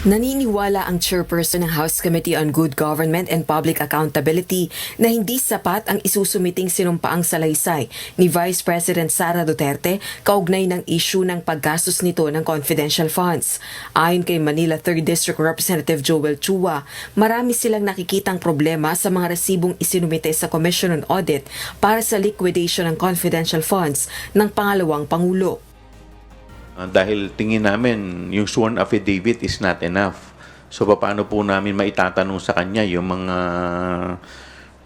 Naniniwala ang chairperson ng House Committee on Good Government and Public Accountability na hindi sapat ang isusumiting sinumpaang salaysay ni Vice President Sara Duterte kaugnay ng issue ng paggastos nito ng confidential funds. Ayon kay Manila 3rd District Representative Joel Chua, marami silang nakikitang problema sa mga resibong isinumite sa Commission on Audit para sa liquidation ng confidential funds ng pangalawang Pangulo. Dahil tingin namin yung sworn affidavit is not enough. So paano po namin maitatanong sa kanya yung mga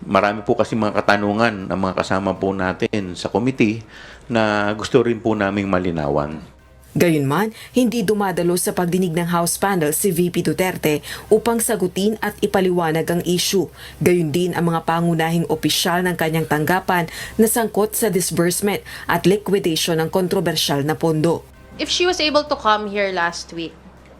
marami po kasi mga katanungan ng mga kasama po natin sa committee na gusto rin po naming malinawan. Gayunman, hindi dumadalo sa pagdinig ng House panel si VP Duterte upang sagutin at ipaliwanag ang issue. Gayun din ang mga pangunahing opisyal ng kanyang tanggapan na sangkot sa disbursement at liquidation ng kontrobersyal na pondo. If she was able to come here last week,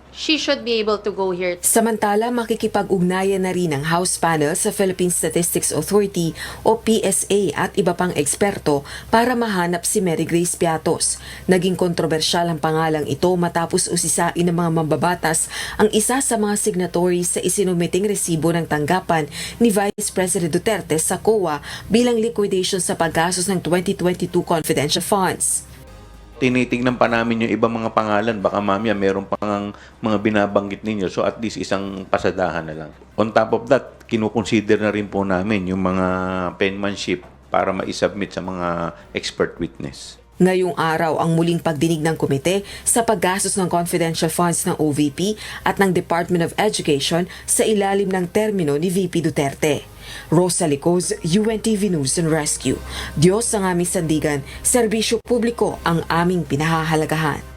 she should be able to go here. Samantala, makikipag-ugnayan na rin ang House panel sa Philippine Statistics Authority o PSA at iba pang eksperto para mahanap si Mary Grace Piatos. Naging kontrobersyal ang pangalang ito matapos usisain ng mga mambabatas ang isa sa mga signatories sa isinumiting resibo ng tanggapan ni Vice President Duterte sa COA bilang liquidation sa paggastos ng 2022 confidential funds. Tinitingnan pa namin yung ibang mga pangalan. Baka mamaya meron pang mga binabanggit ninyo. So at least isang pasadahan na lang. On top of that, kinukonsider na rin po namin yung mga penmanship para ma-submit sa mga expert witness. Ngayong araw ang muling pagdinig ng komite sa paggastos ng confidential funds ng OVP at ng Department of Education sa ilalim ng termino ni VP Duterte. Rosa Licoz, UNTV News and Rescue. Diyos ang aming sandigan, serbisyo publiko ang aming pinahahalagahan.